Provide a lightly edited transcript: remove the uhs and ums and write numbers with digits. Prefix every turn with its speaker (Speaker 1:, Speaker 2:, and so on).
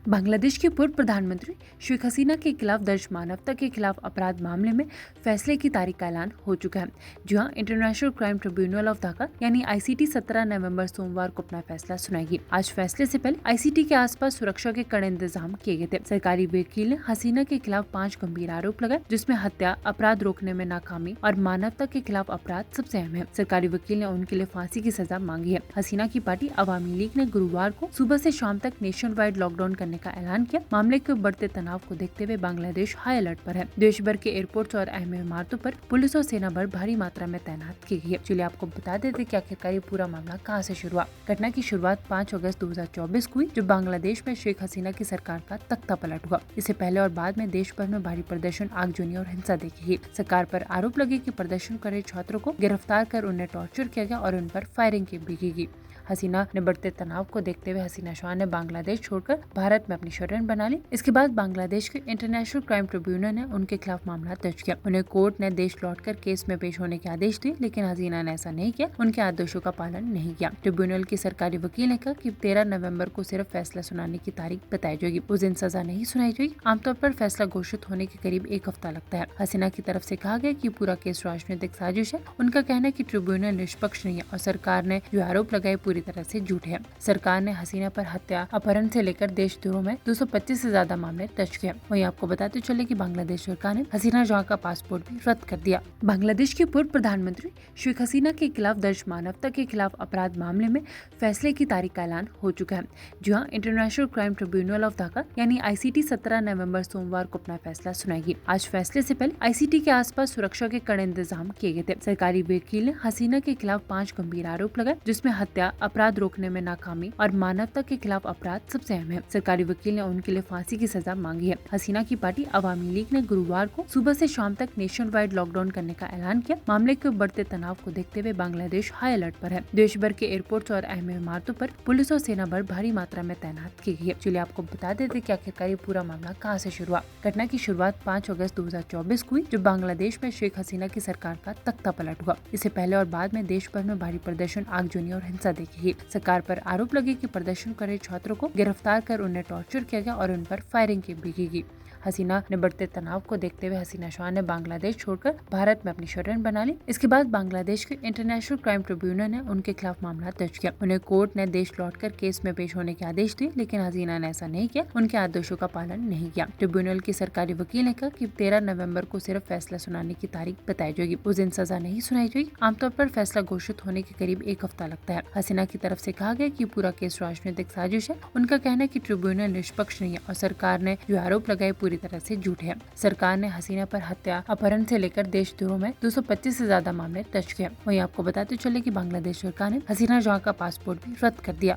Speaker 1: बांग्लादेश की पूर्व प्रधानमंत्री शेख हसीना के खिलाफ दर्ज मानवता के खिलाफ अपराध मामले में फैसले की तारीख का ऐलान हो चुका है। जी हां, international crime tribunal of Dhaka यानी आईसीटी 17 नवंबर सोमवार को अपना फैसला सुनाएगी। आज फैसले से पहले आईसीटी के आसपास सुरक्षा के कड़े इंतजाम किए गए थे। सरकारी वकील ने हसीना के खिलाफ 5 गंभीर आरोप लगाए, जिसमें हत्या, अपराध रोकने में नाकामी और मानवता के खिलाफ अपराध सबसे अहम है। सरकारी वकील ने उनके लिए फांसी की सजा मांगी है। हसीना की पार्टी अवामी लीग ने गुरुवार को सुबह से शाम तक नेशन वाइड लॉकडाउन करने का ऐलान किया। मामले के बढ़ते तनाव को देखते हुए बांग्लादेश हाई अलर्ट पर है। देश भर के एयरपोर्ट्स और अहम इमारतों पर पुलिस और सेना बल भारी मात्रा में तैनात की गई है। चलिए आपको बता देते कि आखिरकार ये पूरा मामला कहां से शुरू हुआ। घटना की शुरुआत 5 अगस्त 2024 को हुई, जब बांग्लादेश में शेख हसीना की सरकार का तख्ता पलट हुआ। इससे पहले और बाद में देश भर में भारी प्रदर्शन, आगजनी और हिंसा देखी गई। सरकार पर आरोप लगे कि प्रदर्शन कर रहे छात्रों को गिरफ्तार कर उन्हें टॉर्चर किया गया और उन पर फायरिंग भी की गई। हसीना ने बढ़ते तनाव को देखते हुए हसीना शाह ने बांग्लादेश छोड़कर भारत में अपनी शरण बना ली। इसके बाद बांग्लादेश के इंटरनेशनल क्राइम ट्रिब्यूनल ने उनके खिलाफ मामला दर्ज किया। उन्हें कोर्ट ने देश लौटकर केस में पेश होने के आदेश दिए, लेकिन हसीना ने ऐसा नहीं किया, उनके आदेशों का पालन नहीं किया। ट्रिब्यूनल की सरकारी वकील ने कहा कि 13 नवंबर को सिर्फ फैसला सुनाने की तारीख बताई जाएगी, उस दिन सजा नहीं सुनाई जाएगी। आमतौर पर फैसला घोषित होने के करीब 1 हफ्ता लगता है। हसीना की तरफ से कहा गया कि पूरा केस राजनीतिक साजिश है। उनका कहना है कि ट्रिब्यूनल निष्पक्ष नहीं है और सरकार ने जो आरोप लगाए पूरी तरह से झूठे हैं। सरकार ने हसीना पर हत्या, अपहरण से लेकर देशद्रोह में 225 से ज्यादा मामले दर्ज किए। वहीं आपको बताते चले कि बांग्लादेश सरकार ने हसीना शाह का पासपोर्ट भी रद्द कर दिया। बांग्लादेश की पूर्व प्रधानमंत्री शेख हसीना के खिलाफ दर्ज मानवता के खिलाफ अपराध मामले में फैसले की तारीख का ऐलान हो चुका है। जी हां, international crime tribunal of Dhaka यानी आईसीटी 17 नवंबर सोमवार को अपना फैसला सुनाएगी। आज फैसले से पहले आईसीटी के आसपास सुरक्षा के कड़े इंतजाम किए गए थे। सरकारी वकील ने हसीना के खिलाफ 5 गंभीर आरोप लगाए, जिसमें हत्या, अपराध रोकने में नाकामी और मानवता के खिलाफ अपराध सबसे अहम है। सरकारी वकील ने उनके लिए फांसी की सजा मांगी है। हसीना की पार्टी अवामी लीग ने गुरुवार को सुबह से शाम तक नेशन वाइड लॉकडाउन करने का ऐलान किया। मामले के बढ़ते तनाव को देखते हुए बांग्लादेश हाई अलर्ट पर है। देश भर के एयरपोर्ट्स और अहम इमारतों पर पुलिस और सेना बल भारी मात्रा में तैनात की गई है। चलिए आपको बता देते कि आखिरकार ये पूरा मामला कहां से शुरू हुआ। घटना की शुरुआत 5 अगस्त 2024 को हुई, जब बांग्लादेश में शेख हसीना की सरकार का तख्ता पलट हुआ। इससे पहले और बाद में देश भर में भारी प्रदर्शन, आगजनी और हिंसा देखी गई। सरकार पर आरोप लगे कि प्रदर्शन कर रहे छात्रों को गिरफ्तार कर उन्हें टॉर्चर किया गया और उन पर फायरिंग भी की गई। हसीना ने बढ़ते तनाव को देखते हुए हसीना शाह ने बांग्लादेश छोड़कर भारत में अपनी शरण बना ली। इसके बाद बांग्लादेश के इंटरनेशनल क्राइम ट्रिब्यूनल ने उनके खिलाफ मामला दर्ज किया। उन्हें कोर्ट ने देश लौटकर केस में पेश होने के आदेश दिए, लेकिन हसीना ने ऐसा नहीं किया, उनके आदेशों का पालन नहीं किया। ट्रिब्यूनल की सरकारी वकील ने कहा कि 13 नवंबर को सिर्फ फैसला सुनाने की तारीख बताई जाएगी, उस दिन सजा नहीं सुनाई जाएगी। आमतौर पर फैसला घोषित होने के करीब 1 हफ्ता लगता है। हसीना की तरफ से कहा गया कि पूरा केस राजनीतिक साजिश है। उनका कहना है कि ट्रिब्यूनल निष्पक्ष नहीं है और सरकार ने जो आरोप लगाए पूरी तरह से झूठे हैं। सरकार ने हसीना पर हत्या, अपहरण से लेकर देशद्रोह में 225 से ज्यादा मामले दर्ज किए। वहीं आपको बताते चले कि बांग्लादेश सरकार ने हसीना शाह का पासपोर्ट भी रद्द कर दिया।